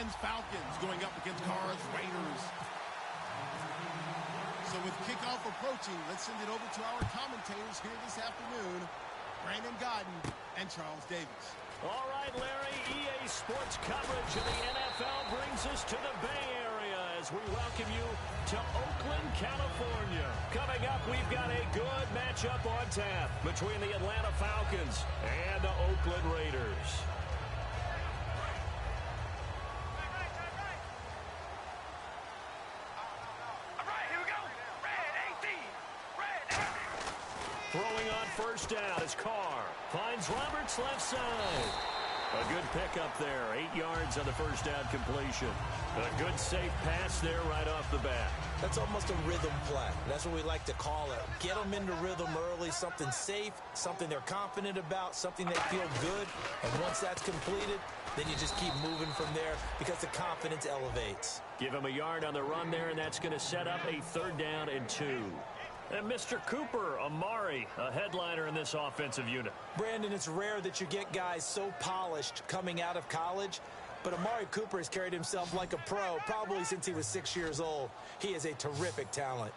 Titans Falcons going up against Carr's Raiders. So with kickoff approaching, let's send it over to our commentators here this afternoon, Brandon Godden and Charles Davis. All right, Larry, EA Sports coverage of the NFL brings us to the Bay Area as we welcome you to Oakland, California. Coming up, we've got a good matchup on tap between the Atlanta Falcons and the Oakland Raiders. Throwing on first down is Carr. Finds Roberts left side. A good pickup there. 8 yards on the first down completion. A good safe pass there right off the bat. That's almost a rhythm play. That's what we like to call it. Get them into rhythm early, something safe, something they're confident about, something they feel good. And once that's completed, then you just keep moving from there because the confidence elevates. Give him a yard on the run there, and that's going to set up a 3rd down and 2. And Mr. Cooper, Amari, a headliner in this offensive unit. Brandon, it's rare that you get guys so polished coming out of college, but Amari Cooper has carried himself like a pro probably since he was 6 years old. He is a terrific talent.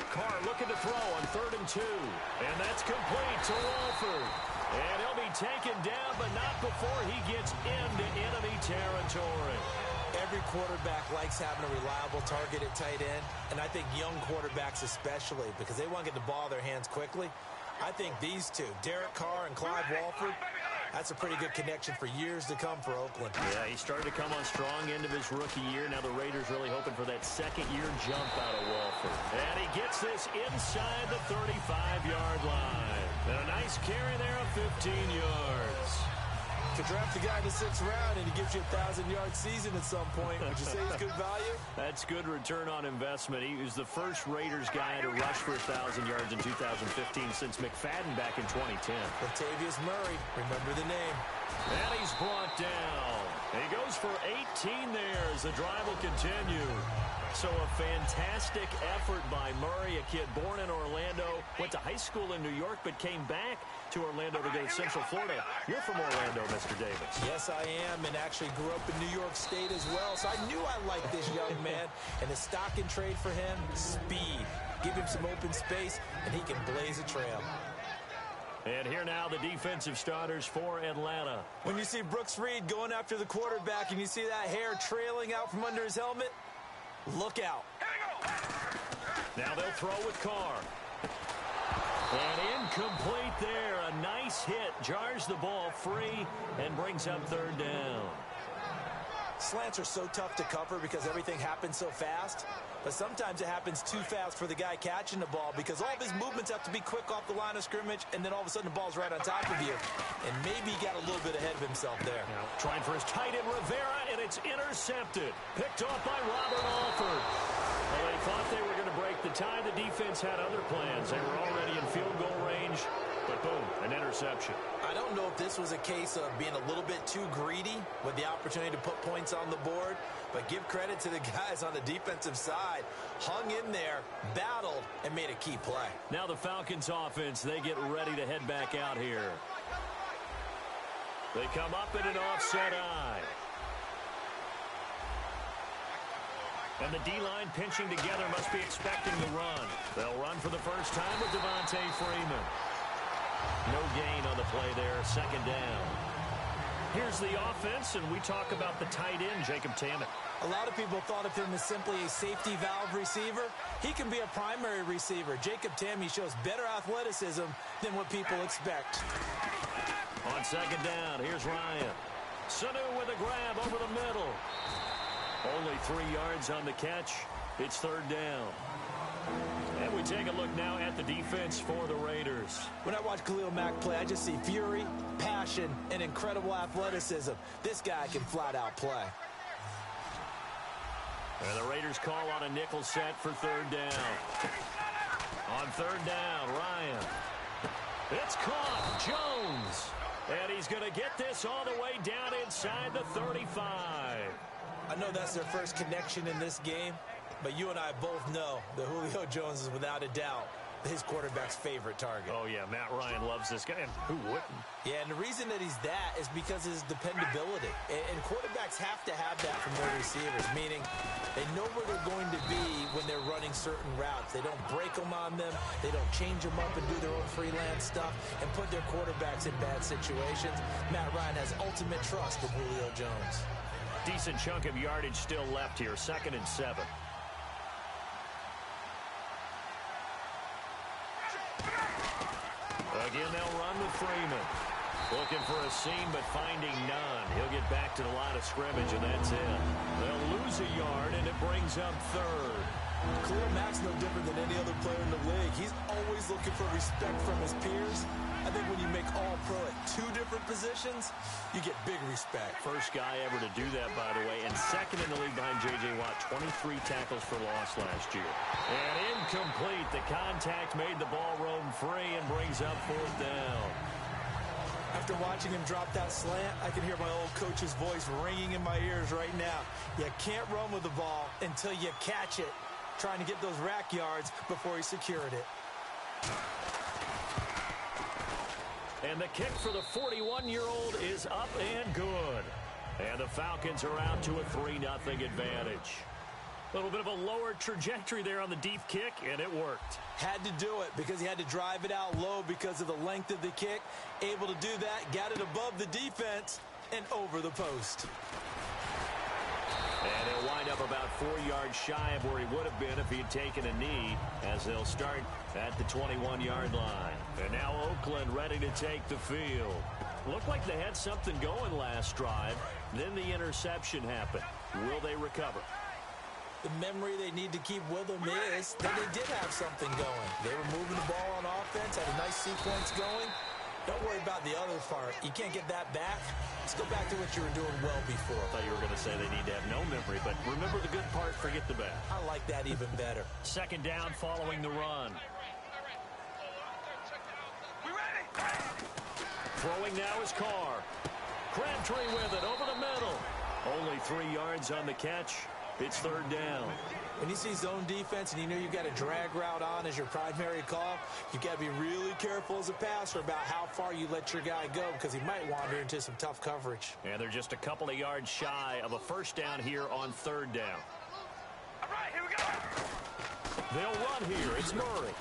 Carr looking to throw on 3rd and 2. And that's complete to Walford. And he'll be taken down, but not before he gets into enemy territory. Every quarterback likes having a reliable target at tight end, and I think young quarterbacks especially, because they want to get the ball in their hands quickly. I think these two, Derek Carr and Clyde Walford, that's a pretty good connection for years to come for Oakland. Yeah, he started to come on strong end of his rookie year. Now the Raiders really hoping for that second-year jump out of Walford. And he gets this inside the 35-yard line. And a nice carry there of 15 yards. To draft the guy in the 6th round and he gives you a 1,000-yard season at some point, would you say it's good value? That's good return on investment. He was the first Raiders guy to rush for 1,000 yards in 2015 since McFadden back in 2010. Latavius Murray, remember the name. And he's brought down. He goes for 18 there as the drive will continue. So a fantastic effort by Murray, a kid born in Orlando, went to high school in New York, but came back to Orlando to go to Central Florida. You're from Orlando, Mr. Davis. Yes, I am, and actually grew up in New York State as well, so I knew I liked this young man. And the stock and trade for him, speed. Give him some open space, and he can blaze a trail. And here now the defensive starters for Atlanta. When you see Brooks Reed going after the quarterback and you see that hair trailing out from under his helmet, look out. Now they'll throw with Carr. And incomplete there. A nice hit. Jars the ball free and brings up 3rd down. Slants are so tough to cover because everything happens so fast. But sometimes it happens too fast for the guy catching the ball because all of his movements have to be quick off the line of scrimmage, and then all of a sudden the ball's right on top of you. And maybe he got a little bit ahead of himself there. Now, trying for his tight end, Rivera, and it's intercepted. Picked off by Robert Alford. Well, they thought they were going to break the tie. The defense had other plans. They were already in field goal range, but boom, an interception. I don't know if this was a case of being a little bit too greedy with the opportunity to put points on the board, but give credit to the guys on the defensive side. Hung in there, battled, and made a key play. Now the Falcons offense, they get ready to head back out here. They come up in an offset eye. And the D-line pinching together must be expecting the run. They'll run for the first time with Devontae Freeman. No gain on the play there, 2nd down. Here's the offense, and we talk about the tight end, Jacob Tammett. A lot of people thought of him as simply a safety valve receiver. He can be a primary receiver. Jacob Tammett shows better athleticism than what people expect. On 2nd down, here's Ryan. Sanu with a grab over the middle. Only 3 yards on the catch. It's 3rd down. And we take a look now at the defense for the Raiders. When I watch Khalil Mack play, I just see fury, passion, and incredible athleticism. This guy can flat out play. And the Raiders call on a nickel set for 3rd down. On 3rd down, Ryan. It's caught. Jones. And he's going to get this all the way down inside the 35. I know that's their first connection in this game, but you and I both know that Julio Jones is without a doubt his quarterback's favorite target. Oh, yeah, Matt Ryan loves this guy, and who wouldn't? Yeah, and the reason that he's that is because of his dependability. And quarterbacks have to have that from their receivers, meaning they know where they're going to be when they're running certain routes. They don't break them on them. They don't change them up and do their own freelance stuff and put their quarterbacks in bad situations. Matt Ryan has ultimate trust in Julio Jones. Decent chunk of yardage still left here, 2nd and 7. Again, they'll run with Freeman. Looking for a seam, but finding none. He'll get back to the line of scrimmage, and that's it. They'll lose a yard, and it brings up 3rd. Khalil Mack's no different than any other player in the league. He's always looking for respect from his peers. I think when you make all-pro at 2 different positions, you get big respect. First guy ever to do that, by the way, and 2nd in the league behind J.J. Watt, 23 tackles for loss last year. And incomplete. The contact made the ball roam free and brings up 4th down. After watching him drop that slant, I can hear my old coach's voice ringing in my ears right now. You can't run with the ball until you catch it. Trying to get those rack yards before he secured it. And the kick for the 41-year-old is up and good. And the Falcons are out to a 3-0 advantage. A little bit of a lower trajectory there on the deep kick, and it worked. Had to do it because he had to drive it out low because of the length of the kick. Able to do that, got it above the defense and over the post. And he'll wind up about 4 yards shy of where he would have been if he had taken a knee, as they'll start at the 21-yard line. And now Oakland ready to take the field. Looked like they had something going last drive. Then the interception happened. Will they recover? The memory they need to keep with them is that they did have something going. They were moving the ball on offense, had a nice sequence going. Don't worry about the other part. You can't get that back. Let's go back to what you were doing well before. I thought you were going to say they need to have no memory, but remember the good part, forget the bad. I like that even better. 2nd down following the run. Throwing now is Carr. Crabtree with it over the middle. Only 3 yards on the catch. It's 3rd down. When you see zone defense and you know you've got a drag route on as your primary call, you've got to be really careful as a passer about how far you let your guy go because he might wander into some tough coverage. And they're just a couple of yards shy of a 1st down here on 3rd down. All right, here we go. They'll run here. It's Murray.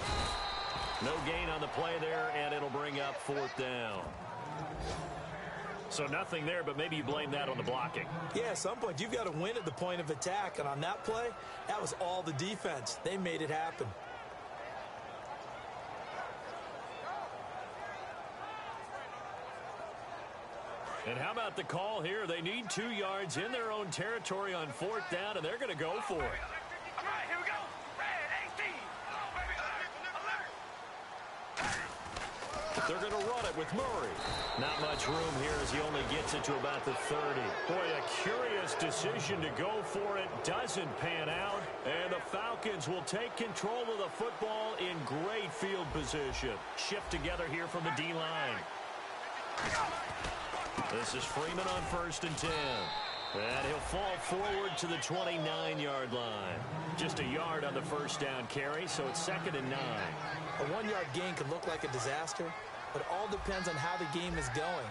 No gain on the play there, and it'll bring up 4th down. So nothing there, but maybe you blame that on the blocking. Yeah, at some point, you've got to win at the point of attack. And on that play, that was all the defense. They made it happen. And how about the call here? They need 2 yards in their own territory on 4th down, and they're going to go for it. All right, here we go. Red 18. They're going to run it with Murray. Not much room here as he only gets it to about the 30. Boy, a curious decision to go for it. Doesn't pan out. And the Falcons will take control of the football in great field position. Shift together here from the D-line. This is Freeman on 1st and 10. And he'll fall forward to the 29-yard line. Just a yard on the 1st down carry, so it's 2nd and 9. A 1-yard gain can look like a disaster, but it all depends on how the game is going.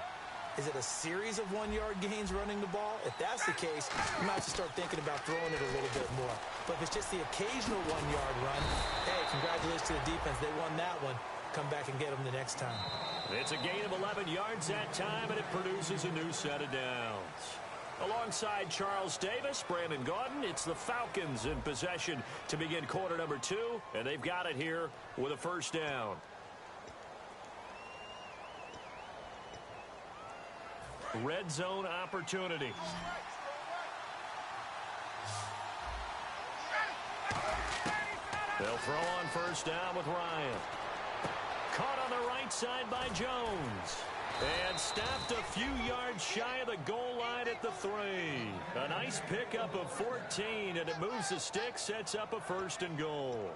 Is it a series of 1-yard gains running the ball? If that's the case, you might have to start thinking about throwing it a little bit more. But if it's just the occasional 1-yard run, hey, congratulations to the defense. They won that one. Come back and get them the next time. It's a gain of 11 yards that time, and it produces a new set of downs. Alongside Charles Davis, Brandon Gaudin, it's the Falcons in possession to begin quarter number 2, and they've got it here with a 1st down. Red zone opportunity. They'll throw on 1st down with Ryan. Caught on the right side by Jones. And stopped a few yards shy of the goal line at the 3. A nice pickup of 14, and it moves the stick, sets up a 1st and goal.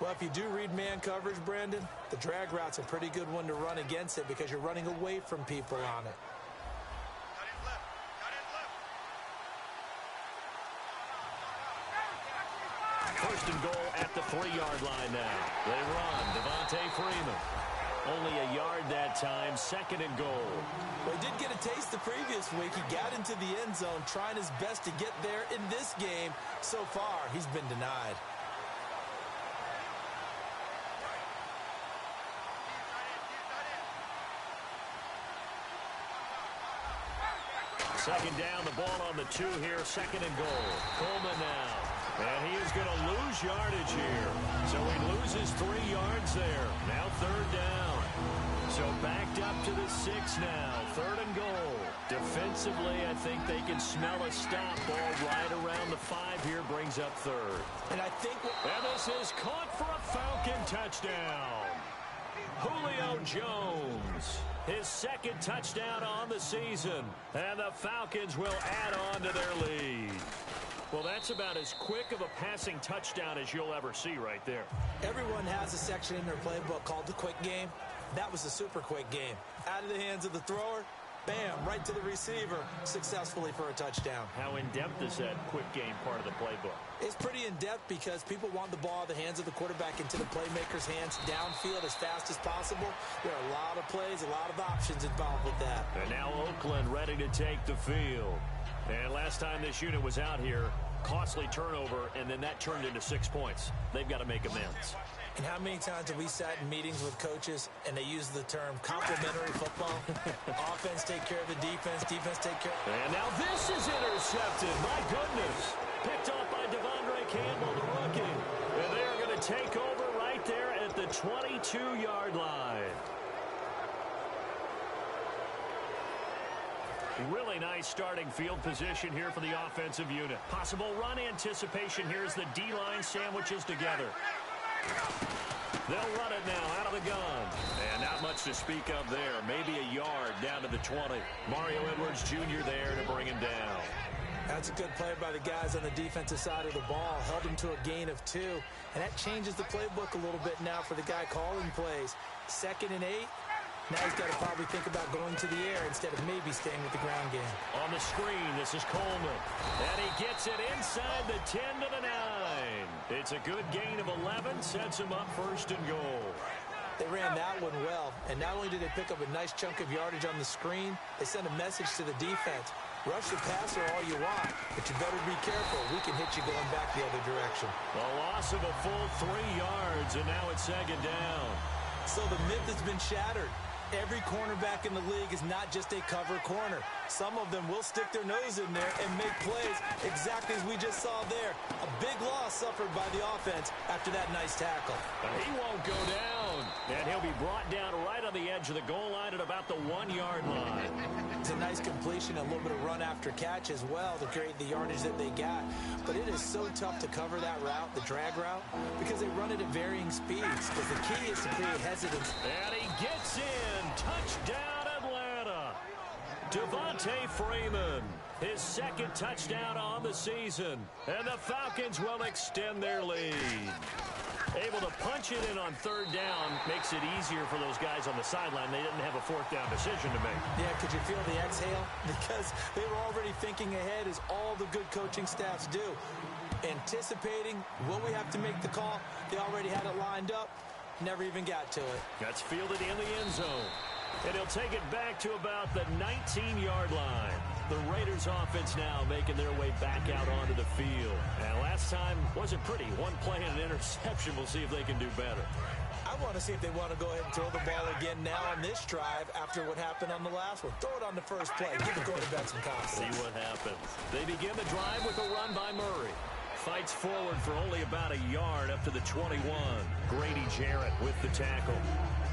Well, if you do read man coverage, Brandon, the drag route's a pretty good one to run against it because you're running away from people on it. First and goal at the 3-yard line now. They run. Devontae Freeman. Only a yard that time. Second and goal. Well, he did get a taste the previous week. He got into the end zone, trying his best to get there in this game. So far, he's been denied. Second down, the ball on the 2 here. Second and goal. Coleman now. And he is going to lose yardage here. So he loses 3 yards there. Now third down. So backed up to the 6 now. Third and goal. Defensively, I think they can smell a stop. Ball right around the 5 here. Brings up third. And I think... And this is caught for a Falcon touchdown. Julio Jones. His second touchdown on the season. And the Falcons will add on to their lead. Well, that's about as quick of a passing touchdown as you'll ever see right there. Everyone has a section in their playbook called the quick game. That was a super quick game. Out of the hands of the thrower, bam, right to the receiver, successfully for a touchdown. How in-depth is that quick game part of the playbook? It's pretty in-depth because people want the ball out of the hands of the quarterback into the playmaker's hands downfield as fast as possible. There are a lot of plays, a lot of options involved with that. And now Oakland ready to take the field. And last time this unit was out here, costly turnover, and then that turned into 6 points. They've got to make amends. And how many times have we sat in meetings with coaches and they use the term complementary football? Offense take care of the defense, defense take care of... And now this is intercepted. My goodness. Picked off by Devondre Campbell, the rookie. And they are going to take over right there at the 22-yard line. Really nice starting field position here for the offensive unit. Possible run anticipation here as the D-line sandwiches together. They'll run it now out of the gun. And not much to speak of there. Maybe a yard down to the 20. Mario Edwards Jr. there to bring him down. That's a good play by the guys on the defensive side of the ball. Held him to a gain of 2. And that changes the playbook a little bit now for the guy calling plays. 2nd and 8. Now he's got to probably think about going to the air instead of maybe staying with the ground game. On the screen, this is Coleman. And he gets it inside the 10 to the 9. It's a good gain of 11. Sets him up first and goal. They ran that one well. And not only did they pick up a nice chunk of yardage on the screen, they sent a message to the defense. Rush the passer all you want, but you better be careful. We can hit you going back the other direction. A loss of a full 3 yards, and now it's second down. So the myth has been shattered. Every cornerback in the league is not just a cover corner. Some of them will stick their nose in there and make plays exactly as we just saw there. A big loss suffered by the offense after that nice tackle. He won't go down, and he'll be brought down right on the edge of the goal line at about the 1-yard line. It's a nice completion, a little bit of run after catch as well to create the yardage that they got. But it is so tough to cover that route, the drag route, because they run it at varying speeds. Because the key is to create hesitance. And he gets in. Touchdown, Atlanta. Devontae Freeman, his second touchdown on the season. And the Falcons will extend their lead. Able to punch it in on third down makes it easier for those guys on the sideline. They didn't have a fourth down decision to make. Yeah, could you feel the exhale? Because they were already thinking ahead, as all the good coaching staffs do. Anticipating, will we have to make the call? They already had it lined up. Never even got to it. That's fielded in the end zone. And he'll take it back to about the 19-yard line. The Raiders offense now making their way back out onto the field. And last time wasn't pretty. One play and an interception. We'll see if they can do better. I want to see if they want to go ahead and throw the ball again now on this drive after what happened on the last one. Throw it on the first play. Give the quarterback some confidence. See what happens. They begin the drive with a run by Murray. Fights forward for only about a yard up to the 21. Grady Jarrett with the tackle.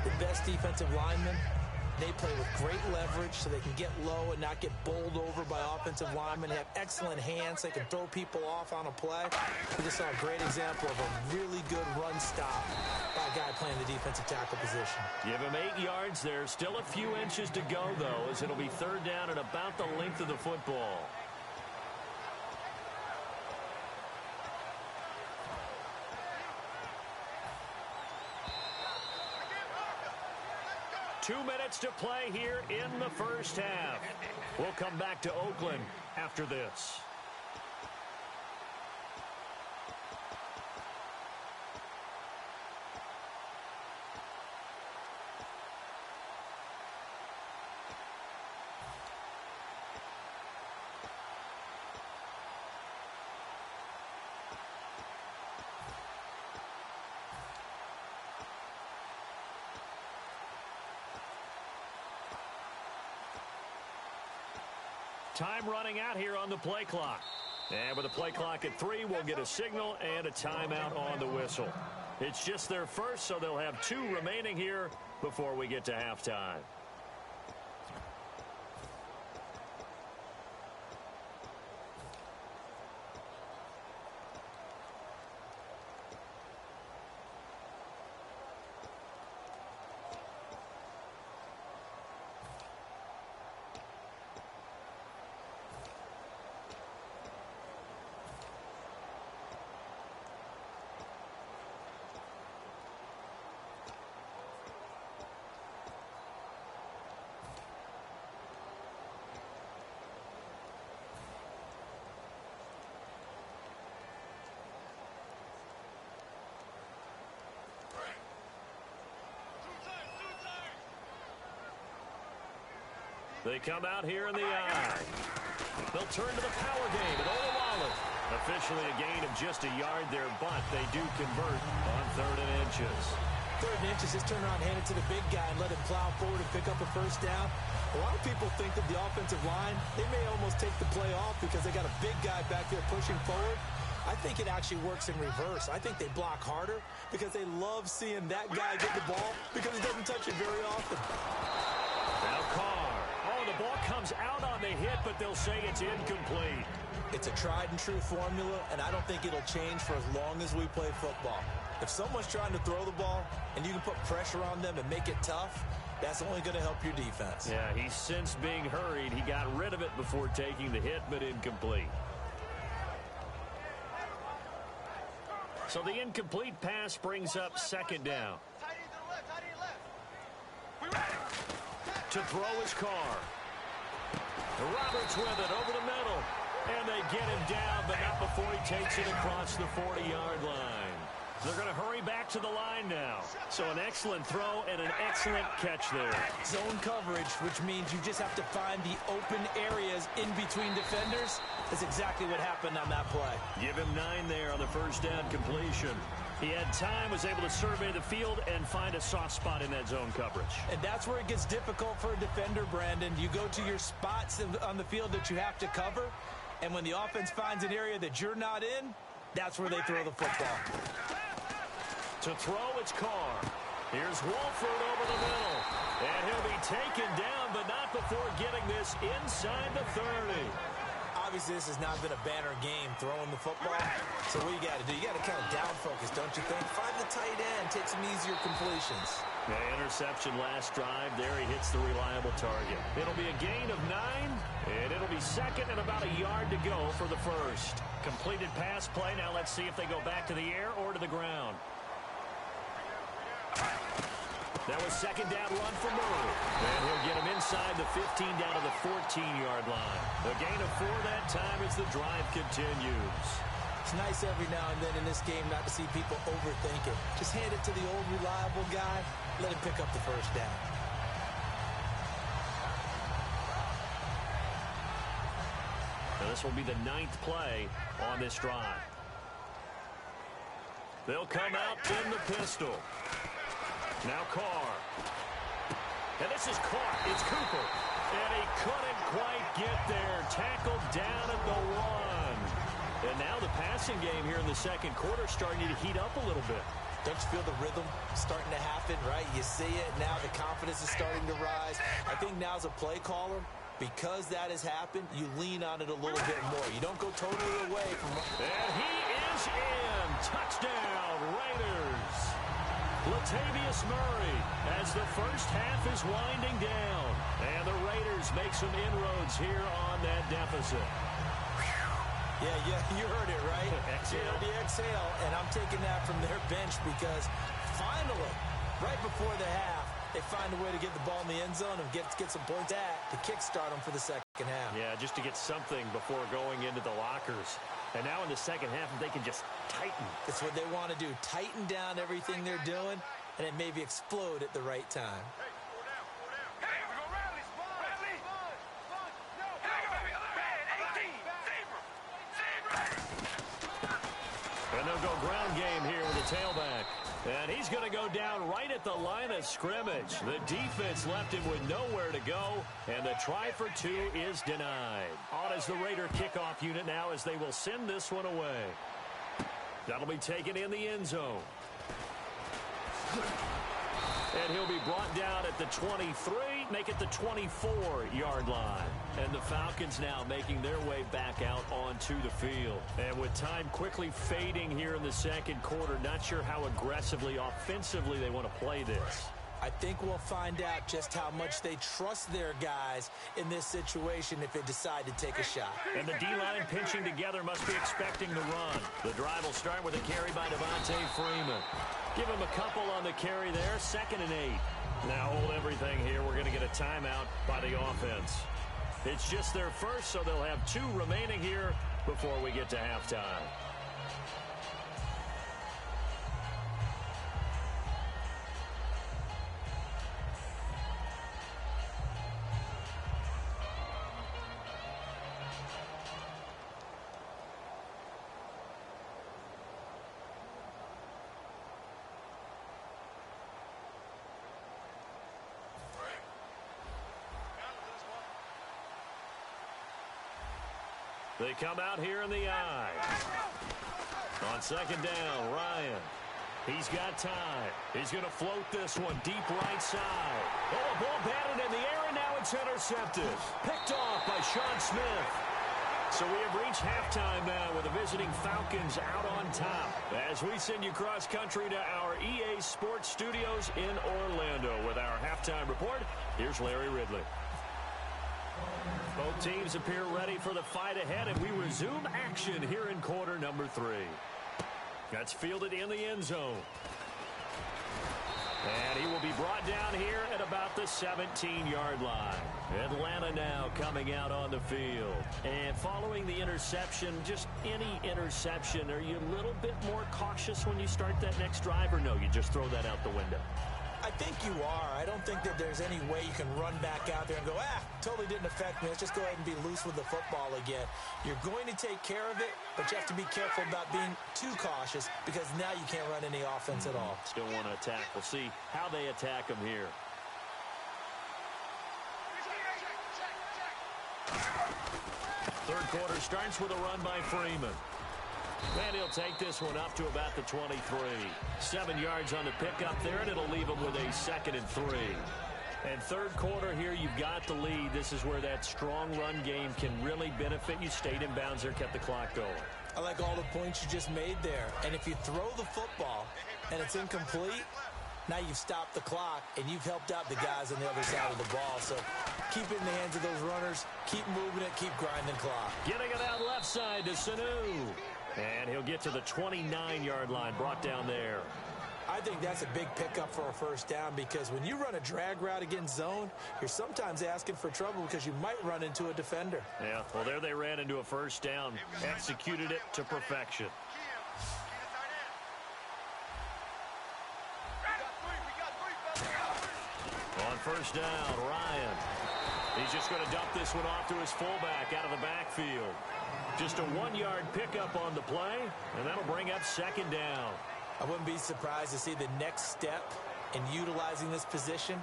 The best defensive linemen, they play with great leverage so they can get low and not get bowled over by offensive linemen. They have excellent hands. They can throw people off on a play. We just saw a great example of a really good run stop by a guy playing the defensive tackle position. Give him 8 yards there. Still a few inches to go, though, as it'll be third down at about the length of the football. Two minutes to play here in the first half. We'll come back to Oakland after this. Time running out here on the play clock. And with the play clock at 3, we'll get a signal and a timeout on the whistle. It's just their first, so they'll have 2 remaining here before we get to halftime. They come out here in the eye. They'll turn to the power game at Olawale. Officially a gain of just a yard there, but they do convert on 3rd and inches. 3rd and inches, just turn around, hand it to the big guy, and let him plow forward and pick up a first down. A lot of people think that the offensive line, they may almost take the play off because they got a big guy back there pushing forward. I think it actually works in reverse. I think they block harder because they love seeing that guy get the ball because he doesn't touch it very often. Now Carr. Oh, the ball comes out on the hit, but they'll say it's incomplete. It's a tried-and-true formula, and I don't think it'll change for as long as we play football. If someone's trying to throw the ball and you can put pressure on them and make it tough, that's only going to help your defense. Yeah, he's since being hurried. He got rid of it before taking the hit, but incomplete. So the incomplete pass brings up 2nd down. To throw his Carr. Roberts with it over the middle. And they get him down, but not before he takes it across the 40-yard line. They're going to hurry back to the line now. So an excellent throw and an excellent catch there. Zone coverage, which means you just have to find the open areas in between defenders. That's exactly what happened on that play. Give him 9 there on the first down completion. He had time, was able to survey the field and find a soft spot in that zone coverage. And that's where it gets difficult for a defender, Brandon. You go to your spots on the field that you have to cover, and when the offense finds an area that you're not in, that's where they throw the football. To throw, it's Carr. Here's Wolford over the middle. And he'll be taken down, but not before getting this inside the 30. Obviously, this has not been a banner game throwing the football. So what you got to do? You got to kind of down focus, don't you think? Find the tight end, take some easier completions. The interception last drive. There he hits the reliable target. It'll be a gain of 9, and it'll be 2nd and about a yard to go for the first. Completed pass play. Now let's see if they go back to the air or to the ground. That was 2nd down run for Murray. And he'll get him inside the 15 down to the 14-yard line. The gain of 4 that time as the drive continues. It's nice every now and then in this game not to see people overthink it. Just hand it to the old reliable guy. Let him pick up the first down. Now this will be the 9th play on this drive. They'll come out in the pistol. Now Carr. And this is caught. It's Cooper. And he couldn't quite get there. Tackled down at the 1. And now the passing game here in the 2nd quarter starting to heat up a little bit. Don't you feel the rhythm starting to happen, right? You see it. Now the confidence is starting to rise. I think now as a play caller, because that has happened, you lean on it a little bit more. You don't go totally away from... And he is in. Touchdown, Raiders. Latavius Murray as the first half is winding down. And the Raiders make some inroads here on that deficit. Yeah, you heard it, right? Exhale. You heard the exhale, and I'm taking that from their bench because finally, right before the half, they find a way to get the ball in the end zone and get some points to kickstart them for the 2nd half. Yeah, just to get something before going into the lockers. And now in the 2nd half, they can just tighten. That's what they want to do. Tighten down everything they're doing, and then maybe explode at the right time. Hey, we're going to rally. Rally. No. Red 18. Zebra. And they'll go ground game here with the tailback. And he's going to go down right at the line of scrimmage. The defense left him with nowhere to go, and the try for two is denied. On as the Raider kickoff unit now as they will send this one away. That'll be taken in the end zone. And he'll be brought down at the 23, make it the 24-yard line. And the Falcons now making their way back out onto the field. And with time quickly fading here in the second quarter, not sure how aggressively, offensively they want to play this. I think we'll find out just how much they trust their guys in this situation if they decide to take a shot. And the D-line pinching together must be expecting the run. The drive will start with a carry by Devontae Freeman. Give him a couple on the carry there, 2nd and 8. Now hold everything here. We're going to get a timeout by the offense. It's just their first, so they'll have 2 remaining here before we get to halftime. They come out here in the eye. On 2nd down, Ryan. He's got time. He's going to float this one deep right side. Oh, a ball batted in the air, and now it's intercepted. Picked off by Sean Smith. So we have reached halftime now with the visiting Falcons out on top. As we send you cross-country to our EA Sports Studios in Orlando with our halftime report, here's Larry Ridley. Both teams appear ready for the fight ahead, and we resume action here in quarter number 3. That's fielded in the end zone. And he will be brought down here at about the 17-yard line. Atlanta now coming out on the field. And following the interception, just any interception, are you a little bit more cautious when you start that next drive, or no, you just throw that out the window? I think you are. I don't think that there's any way you can run back out there and go, totally didn't affect me. Let's just go ahead and be loose with the football again. You're going to take care of it, but you have to be careful about being too cautious because now you can't run any offense at all. Still want to attack. We'll see how they attack them here. Third quarter starts with a run by Freeman. And he'll take this one up to about the 23. 7 yards on the pickup there, and it'll leave him with a 2nd and 3. And third quarter here, you've got the lead. This is where that strong run game can really benefit you. Stayed in bounds there, kept the clock going. I like all the points you just made there. And if you throw the football and it's incomplete, now you've stopped the clock and you've helped out the guys on the other side of the ball. So keep it in the hands of those runners. Keep moving it. Keep grinding clock. Getting it out left side to Sanu. And he'll get to the 29-yard line, brought down there. I think that's a big pickup for a first down because when you run a drag route against zone, you're sometimes asking for trouble because you might run into a defender. Yeah, well, there they ran into a first down, executed it to perfection. On first down, Ryan. He's just going to dump this one off to his fullback out of the backfield. Just a 1-yard pickup on the play, and that'll bring up 2nd down. I wouldn't be surprised to see the next step in utilizing this position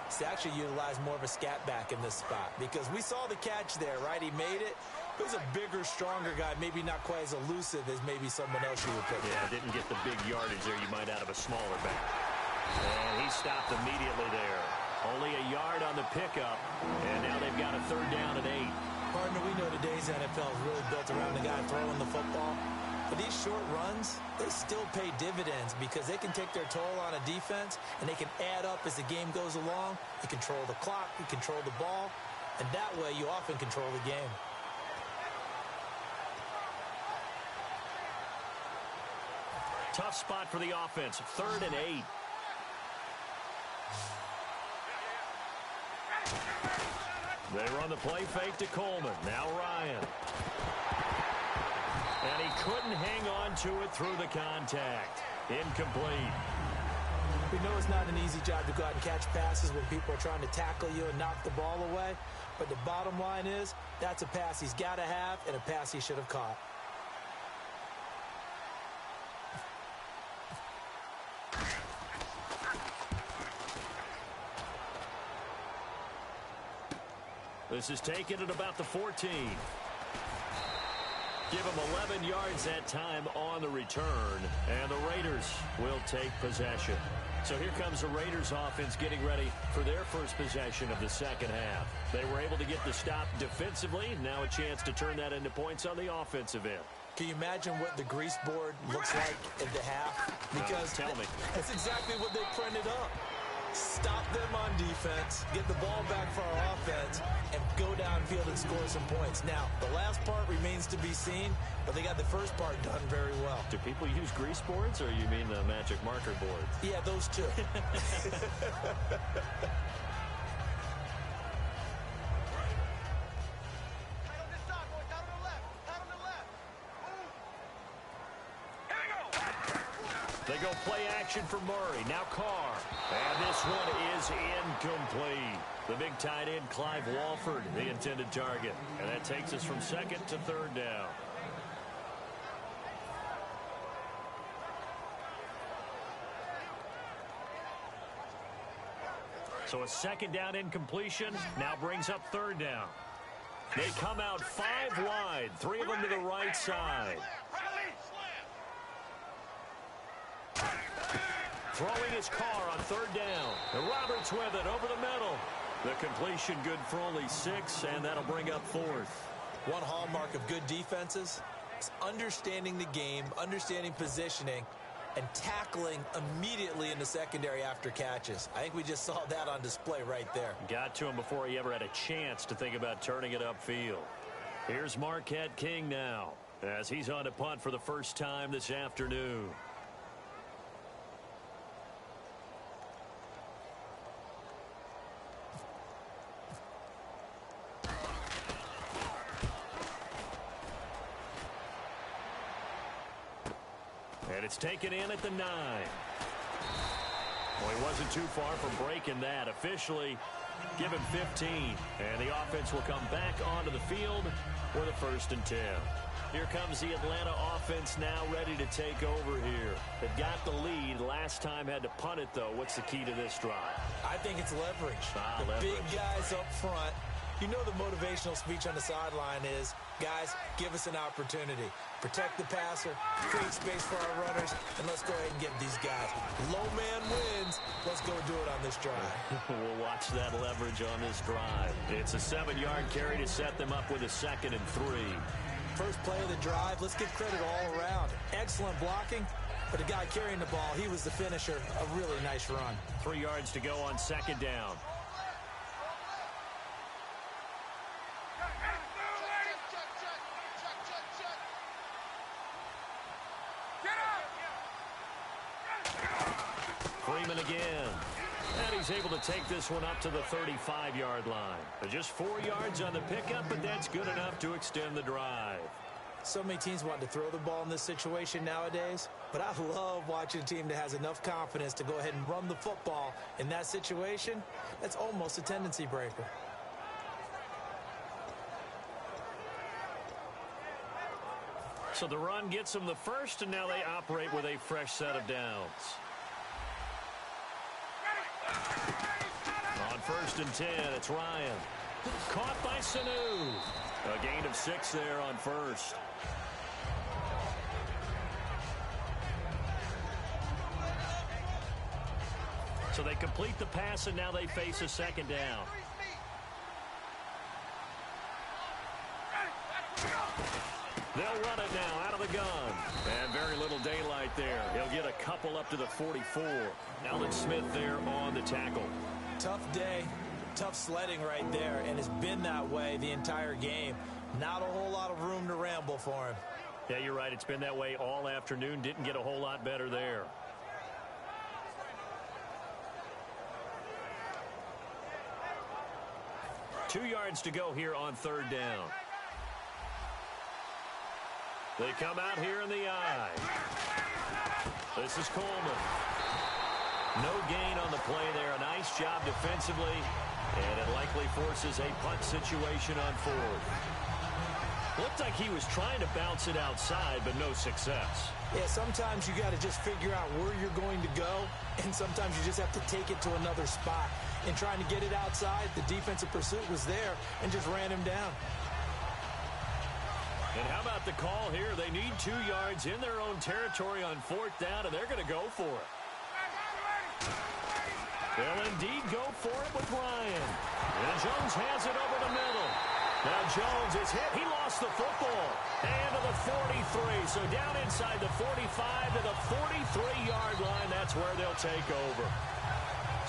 is to actually utilize more of a scat back in this spot because we saw the catch there, right? He made it. It was a bigger, stronger guy, maybe not quite as elusive as maybe someone else you would pick. Yeah, didn't get the big yardage there you might out of a smaller back. And he stopped immediately there. Only a yard on the pickup, and now they've got a 3rd down and 8. Partner, we know today's NFL is really built around the guy throwing the football. But these short runs, they still pay dividends because they can take their toll on a defense, and they can add up as the game goes along. You control the clock, you control the ball, and that way you often control the game. Tough spot for the offense, 3rd and 8. They run the play fake to Coleman. Now Ryan. And he couldn't hang on to it through the contact. Incomplete. We know it's not an easy job to go out and catch passes when people are trying to tackle you and knock the ball away. But the bottom line is, that's a pass he's got to have and a pass he should have caught. This is taken at about the 14. Give him 11 yards that time on the return, and the Raiders will take possession. So here comes the Raiders offense getting ready for their first possession of the second half. They were able to get the stop defensively. Now a chance to turn that into points on the offensive end. Can you imagine what the grease board looks like at the half? Because tell me. That's exactly what they printed up. Stop them on defense, get the ball back for our offense, and go downfield and score some points. Now, the last part remains to be seen, but they got the first part done very well. Do people use grease boards, or you mean the magic marker boards? Yeah, those two. They go play action for Murray. Now Carr. And this one is incomplete. The big tight end, Clive Walford, the intended target. And that takes us from second to third down. So a second down incompletion now brings up third down. They come out 5 wide, 3 of them to the right side. Throwing his Carr on third down. And Roberts with it over the middle. The completion good for only 6, and that'll bring up fourth. One hallmark of good defenses is understanding the game, understanding positioning, and tackling immediately in the secondary after catches. I think we just saw that on display right there. Got to him before he ever had a chance to think about turning it upfield. Here's Marquette King now, as he's on to punt for the first time this afternoon. And it's taken in at the 9. Well, he wasn't too far from breaking that. Officially, give him 15. And the offense will come back onto the field for the 1st and 10. Here comes the Atlanta offense now ready to take over here. They've got the lead. Last time had to punt it, though. What's the key to this drive? I think it's leverage. Leverage. Big guys up front. You know the motivational speech on the sideline is, guys, give us an opportunity. Protect the passer, create space for our runners, and let's go ahead and get these guys. Low man wins. Let's go do it on this drive. We'll watch that leverage on this drive. It's a 7-yard carry to set them up with a 2nd and 3. First play of the drive, let's give credit all around. Excellent blocking, but the guy carrying the ball, he was the finisher. A really nice run. 3 yards to go on 2nd down. Freeman again. And he's able to take this one up to the 35-yard line. Just 4 yards on the pickup, but that's good enough to extend the drive. So many teams want to throw the ball in this situation nowadays, but I love watching a team that has enough confidence to go ahead and run the football. In that situation, that's almost a tendency breaker. So the run gets them the first, and now they operate with a fresh set of downs. On 1st and 10, it's Ryan. Caught by Sanu. A gain of 6 there on 1st. So they complete the pass, and now they face a 2nd down. They'll run it now out of the gun. And very little daylight there. He'll get a couple up to the 44. Allen Smith there on the tackle. Tough day, tough sledding right there, and it's been that way the entire game. Not a whole lot of room to ramble for him. Yeah, you're right. It's been that way all afternoon. Didn't get a whole lot better there. Two yards to go here on 3rd down. They come out here in the eye. This is Coleman. No gain on the play there. A nice job defensively, and it likely forces a punt situation on 4th. Looked like he was trying to bounce it outside, but no success. Yeah, sometimes you got to just figure out where you're going to go, and sometimes you just have to take it to another spot. In trying to get it outside, the defensive pursuit was there and just ran him down. And how about the call here? They need 2 yards in their own territory on 4th down, and they're going to go for it. They'll indeed go for it with Ryan. And Jones has it over the middle. Now Jones is hit. He lost the football. And to the 43. So down inside the 45 to the 43-yard line. That's where they'll take over.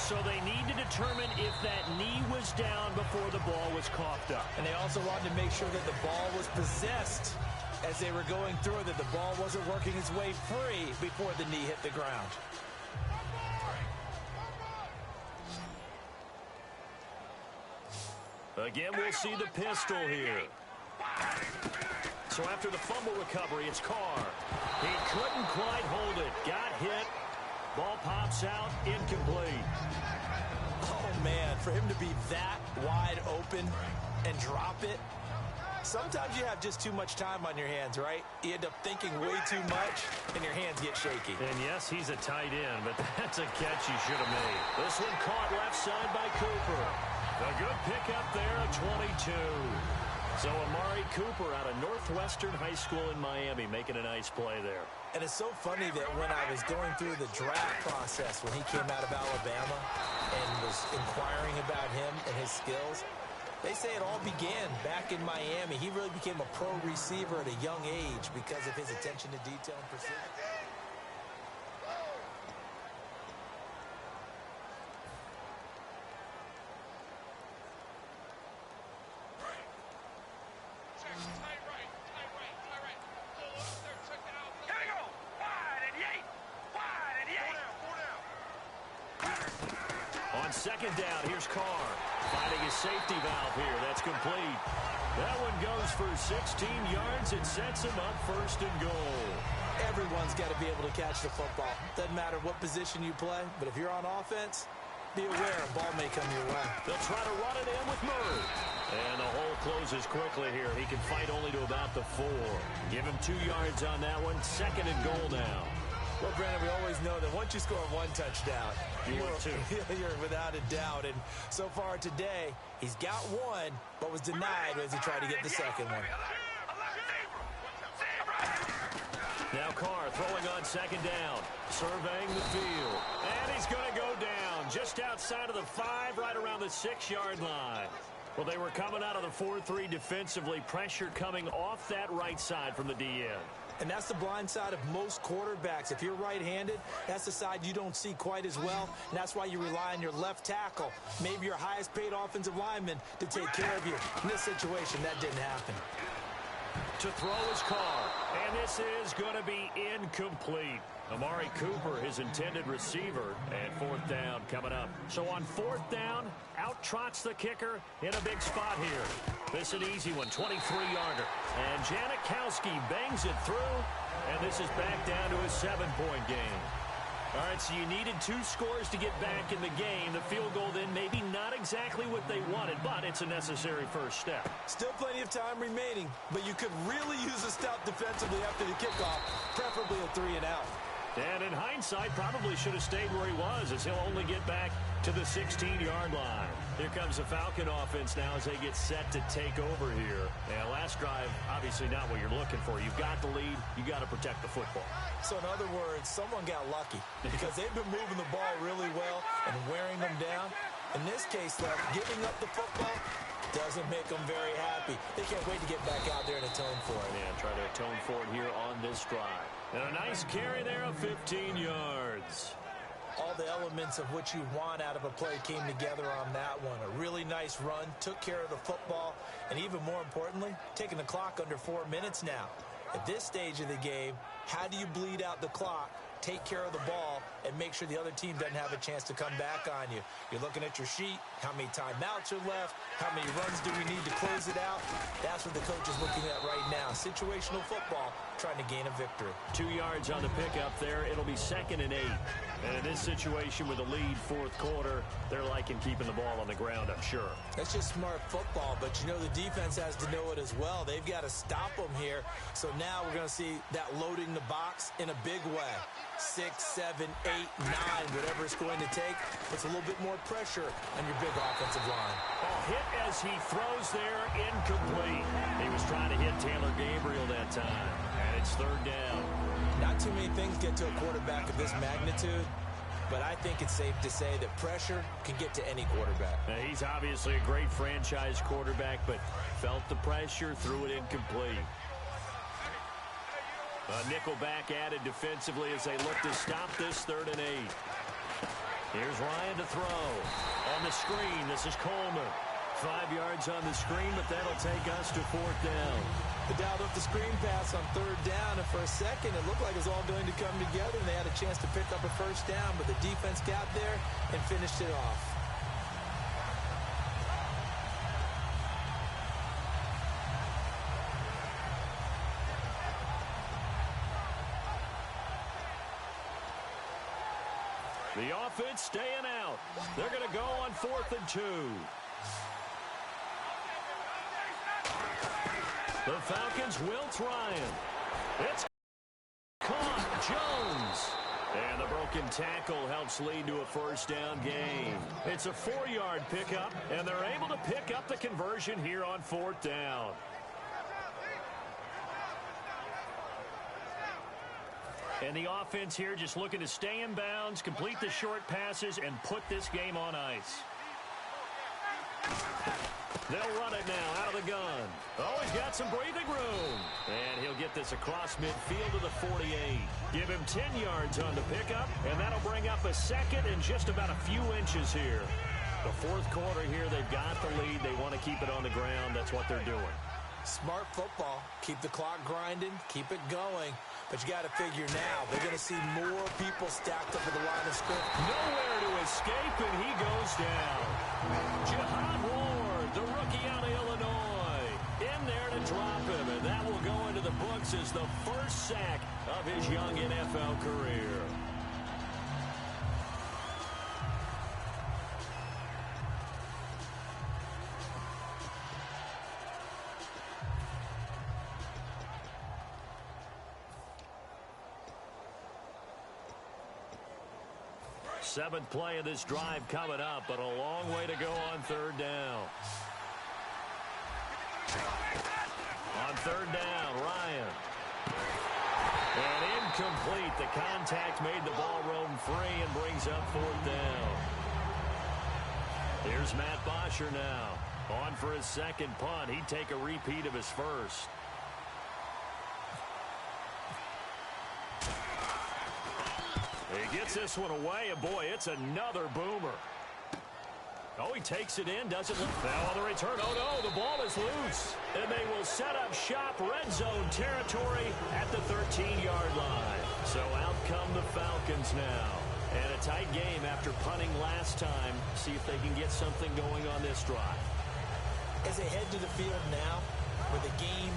So they need to determine if that knee was down before the ball was coughed up. And they also wanted to make sure that the ball was possessed as they were going through, that the ball wasn't working its way free before the knee hit the ground. Again, we'll see the pistol here. So after the fumble recovery, it's Carr. He couldn't quite hold it. Got hit. Ball pops out, incomplete. Oh, man, for him to be that wide open and drop it. Sometimes you have just too much time on your hands, right? You end up thinking way too much, and your hands get shaky. And yes, he's a tight end, but that's a catch he should have made. This one caught left side by Cooper. A good pickup there at 22. So Amari Cooper out of Northwestern High School in Miami making a nice play there. And it's so funny that when I was going through the draft process when he came out of Alabama and was inquiring about him and his skills, they say it all began back in Miami. He really became a pro receiver at a young age because of his attention to detail and precision. Second down, here's Carr. Finding his safety valve here. That's complete. That one goes for 16 yards. It sets him up 1st and goal. Everyone's got to be able to catch the football. Doesn't matter what position you play, but if you're on offense, be aware a ball may come your way. They'll try to run it in with Murray. And the hole closes quickly here. He can fight only to about the 4. Give him 2 yards on that one. 2nd and goal now. Well, Brandon, we always know that once you score 1 touchdown, you're without a doubt. And so far today, he's got 1, but was denied as he tried to get the 2nd one. Now Carr throwing on 2nd down, surveying the field. And he's going to go down just outside of the 5, right around the 6-yard line. Well, they were coming out of the 4-3 defensively. Pressure coming off that right side from the DN. And that's the blind side of most quarterbacks. If you're right-handed, that's the side you don't see quite as well. And that's why you rely on your left tackle, maybe your highest-paid offensive lineman, to take care of you. In this situation, that didn't happen. To throw is Carr, and this is going to be incomplete. Amari Cooper, his intended receiver, and 4th down coming up. So on 4th down, out trots the kicker in a big spot here. This is an easy one, 23-yarder. And Janikowski bangs it through, and this is back down to a 7-point game. All right, so you needed 2 scores to get back in the game. The field goal then maybe not exactly what they wanted, but it's a necessary first step. Still plenty of time remaining, but you could really use a stop defensively after the kickoff, preferably a 3-and-out. And in hindsight, probably should have stayed where he was, as he'll only get back to the 16-yard line. Here comes the Falcon offense now as they get set to take over here. And last drive, obviously not what you're looking for. You've got the lead. You got to protect the football. So in other words, someone got lucky because they've been moving the ball really well and wearing them down. In this case, though, giving up the football doesn't make them very happy. They can't wait to get back out there and atone for it. Yeah, try to atone for it here on this drive. And a nice carry there of 15 yards. All the elements of what you want out of a play came together on that one. A really nice run, took care of the football, and even more importantly, taking the clock under 4 minutes now. At this stage of the game, how do you bleed out the clock take care of the ball and make sure the other team doesn't have a chance to come back on you. You're looking at your sheet, how many timeouts are left, how many runs do we need to close it out. That's what the coach is looking at right now. Situational football, trying to gain a victory. 2 yards on the pickup there. It'll be 2nd and 8. And in this situation with a lead, fourth quarter, they're liking keeping the ball on the ground, I'm sure. That's just smart football, but you know the defense has to know it as well. They've got to stop them here. So now we're going to see that loading the box in a big way. 6, 7, 8, 9, whatever it's going to take, puts a little bit more pressure on your big offensive line. Oh, hit as he throws there, incomplete. He was trying to hit Taylor Gabriel that time, and it's 3rd down. Not too many things get to a quarterback of this magnitude, but I think it's safe to say that pressure can get to any quarterback. Now, he's obviously a great franchise quarterback, but felt the pressure, threw it incomplete. A nickel back added defensively as they look to stop this 3rd and 8. Here's Ryan to throw. On the screen, this is Coleman. 5 yards on the screen, but that'll take us to 4th down. They dialed up the screen pass on 3rd down, and for a second it looked like it was all going to come together, and they had a chance to pick up a 1st down, but the defense got there and finished it off. The offense staying out. They're going to go on 4th and 2. The Falcons will try him. It's caught. Jones. And the broken tackle helps lead to a 1st down gain. It's a 4-yard pickup, and they're able to pick up the conversion here on 4th down. And the offense here just looking to stay in bounds, complete the short passes, and put this game on ice. They'll run it now out of the gun. Oh, he's got some breathing room. And he'll get this across midfield to the 48. Give him 10 yards on the pickup, and that'll bring up a 2nd and just about a few inches here. The 4th quarter here, they've got the lead. They want to keep it on the ground. That's what they're doing. Smart football. Keep the clock grinding. Keep it going. But you got to figure now, they're going to see more people stacked up at the line of scrimmage. Nowhere to escape, and he goes down. Jihad Ward, the rookie out of Illinois, in there to drop him, and that will go into the books as the first sack of his young NFL career. Seventh play of this drive coming up, but a long way to go on 3rd down. On 3rd down, Ryan. And incomplete. The contact made the ball roam free and brings up 4th down. Here's Matt Bosher now. On for his 2nd punt. He'd take a repeat of his 1st. He gets this one away, and boy, it's another boomer. Oh, he takes it in, doesn't look foul on the return. Oh, no, the ball is loose. And they will set up shop, red zone territory at the 13-yard line. So out come the Falcons now. And a tight game after punting last time. See if they can get something going on this drive. As they head to the field now, with the game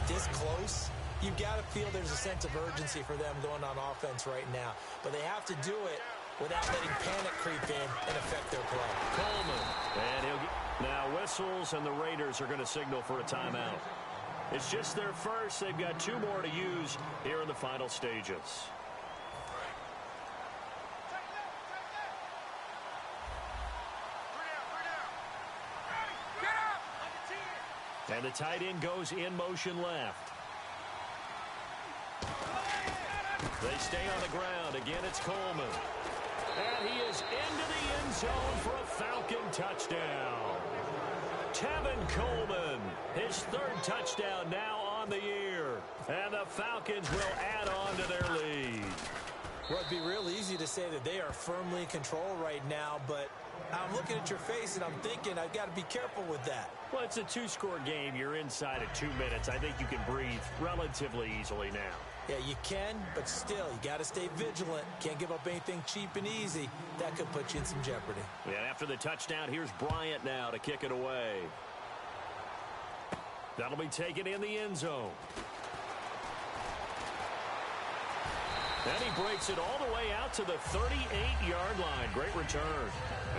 this close, you've got to feel there's a sense of urgency for them going on offense right now. But they have to do it without letting panic creep in and affect their play. Coleman. And he'll get... Now whistles, and the Raiders are going to signal for a timeout. It's just their first. They've got 2 more to use here in the final stages. And the tight end goes in motion left. They stay on the ground. Again, it's Coleman. And he is into the end zone for a Falcon touchdown. Tevin Coleman, his 3rd touchdown now on the year. And the Falcons will add on to their lead. Well, it'd be real easy to say that they are firmly in control right now, but I'm looking at your face and I'm thinking I've got to be careful with that. Well, it's a 2-score game. You're inside of 2 minutes. I think you can breathe relatively easily now. Yeah, you can, but still, you got to stay vigilant. Can't give up anything cheap and easy. That could put you in some jeopardy. And after the touchdown, here's Bryant now to kick it away. That'll be taken in the end zone. And he breaks it all the way out to the 38-yard line. Great return.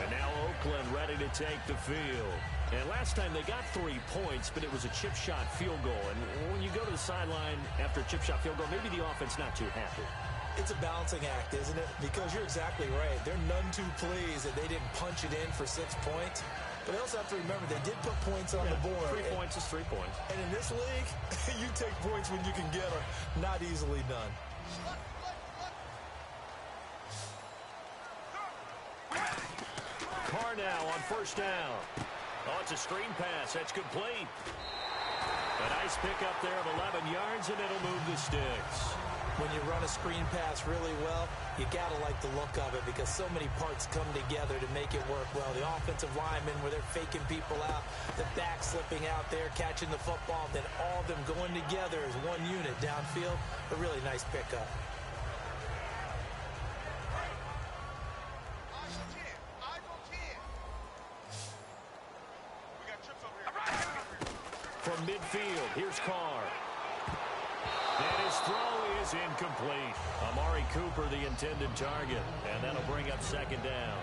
And now Oakland ready to take the field. And last time they got 3 points, but it was a chip shot field goal. And when you go to the sideline after a chip shot field goal, maybe the offense not too happy. It's a balancing act, isn't it? Because you're exactly right. They're none too pleased that they didn't punch it in for 6 points. But they also have to remember they did put points on the board. 3 points is 3 points. And in this league, you take points when you can get them. Not easily done. Carr now on first down. Oh, it's a screen pass. That's complete. A nice pickup there of 11 yards, and it'll move the sticks. When you run a screen pass really well, you got to like the look of it because so many parts come together to make it work well. The offensive linemen, where they're faking people out, the back slipping out there, catching the football, then all of them going together as one unit downfield. A really nice pickup. From midfield, here's Carr. And his throw is incomplete. Amari Cooper, the intended target. And that'll bring up second down.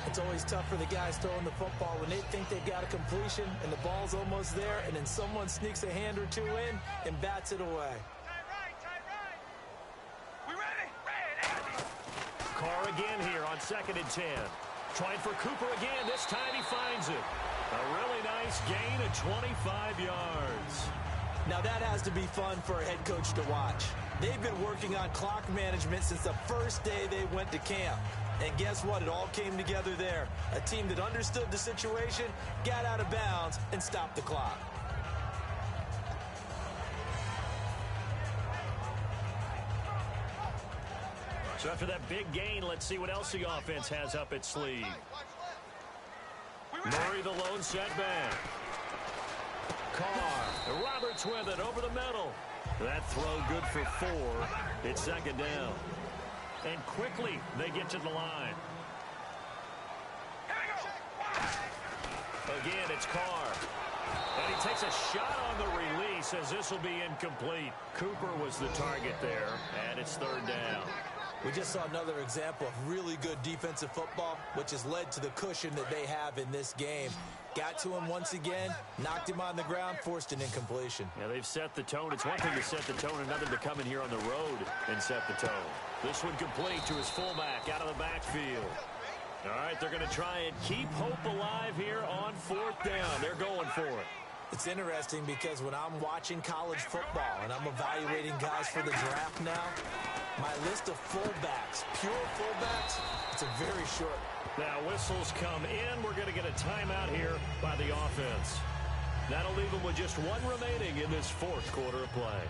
It's always tough for the guys throwing the football when they think they've got a completion and the ball's almost there, and then someone sneaks a hand or two in and bats it away. We ready? Carr again here on 2nd and 10. Trying for Cooper again. This time he finds it. A really nice gain of 25 yards. Now that has to be fun for a head coach to watch. They've been working on clock management since the first day they went to camp. And guess what? It all came together there. A team that understood the situation, got out of bounds, and stopped the clock. So after that big gain, let's see what else the offense has up its sleeve. Murray the lone setback. Carr. Roberts with it over the middle. That throw good for 4. It's second down. And quickly they get to the line. Again, it's Carr. And he takes a shot on the release as this will be incomplete. Cooper was the target there, and it's third down. We just saw another example of really good defensive football, which has led to the cushion that they have in this game. Got to him once again, knocked him on the ground, forced an incompletion. Yeah, they've set the tone. It's one thing to set the tone, another to come in here on the road and set the tone. This one complete to his fullback out of the backfield. All right, they're going to try and keep hope alive here on 4th down. They're going for it. It's interesting because when I'm watching college football and I'm evaluating guys for the draft now, my list of fullbacks, pure fullbacks, it's a very short. Now whistles come in. We're going to get a timeout here by the offense. That'll leave them with just 1 remaining in this 4th quarter of play.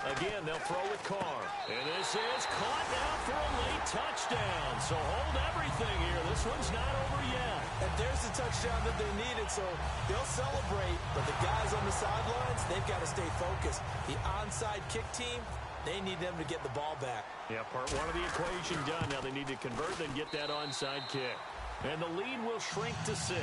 Again, they'll throw with Carr. And this is caught now for a late touchdown. So hold everything here. This one's not over yet. And there's the touchdown that they needed, so they'll celebrate. But the guys on the sidelines, they've got to stay focused. The onside kick team, they need them to get the ball back. Yeah, part 1 of the equation done. Now they need to convert and get that onside kick. And the lead will shrink to 6.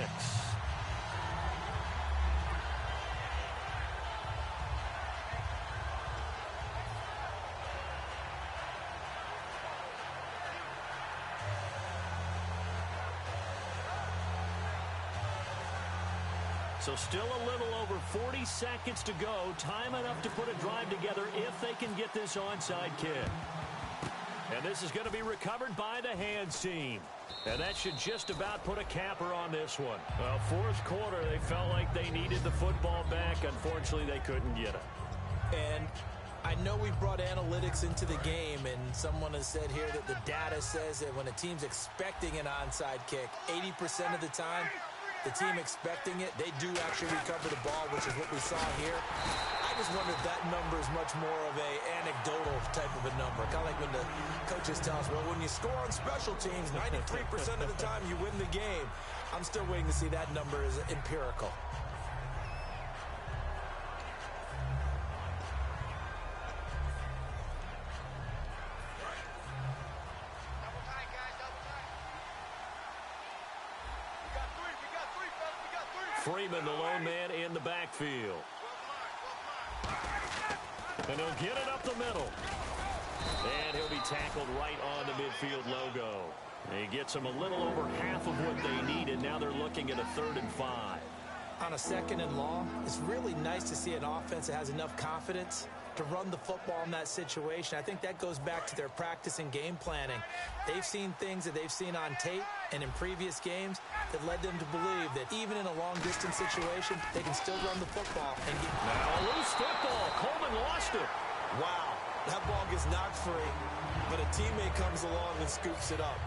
So still a little over 40 seconds to go. Time enough to put a drive together if they can get this onside kick. And this is going to be recovered by the hands team. And that should just about put a capper on this one. Well, 4th quarter, they felt like they needed the football back. Unfortunately, they couldn't get it. And I know we've brought analytics into the game, and someone has said here that the data says that when a team's expecting an onside kick, 80% of the time, the team expecting it, they do actually recover the ball, which is what we saw here. I just wonder if that number is much more of a anecdotal type of a number. Kind of like when the coaches tell us, well, when you score on special teams, 93% of the time you win the game. I'm still waiting to see that number is empirical. Freeman, the lone man in the backfield. And he'll get it up the middle. And he'll be tackled right on the midfield logo. And he gets them a little over half of what they needed. Now they're looking at a 3rd and 5. On a 2nd and long, it's really nice to see an offense that has enough confidence to run the football in that situation. I think that goes back to their practice and game planning. They've seen things that they've seen on tape and in previous games that led them to believe that even in a long-distance situation, they can still run the football and get... Now a loose football. Coleman lost it. Wow, that ball gets knocked free, but a teammate comes along and scoops it up.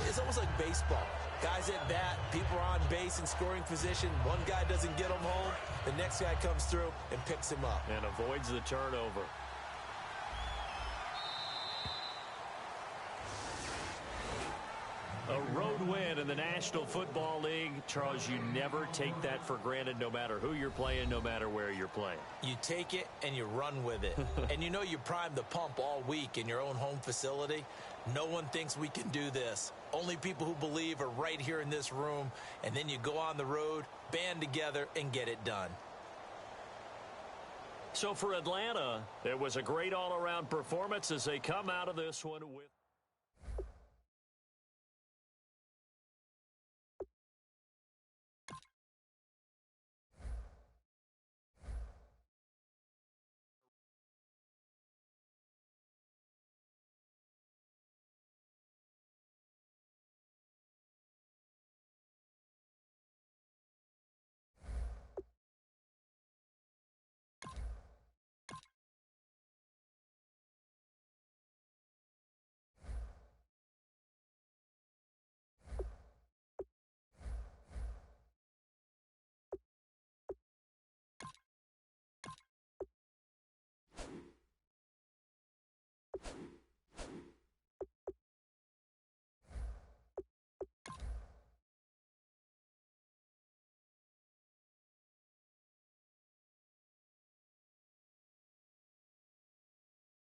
It's almost like baseball. Guys at bat, people are on base in scoring position. One guy doesn't get him home. The next guy comes through and picks him up. And avoids the turnover. A road win in the National Football League. Charles, you never take that for granted no matter who you're playing, no matter where you're playing. You take it and you run with it. And you know you primed the pump all week in your own home facility. No one thinks we can do this. Only people who believe are right here in this room. And then you go on the road, band together, and get it done. So for Atlanta, it was a great all-around performance as they come out of this one with...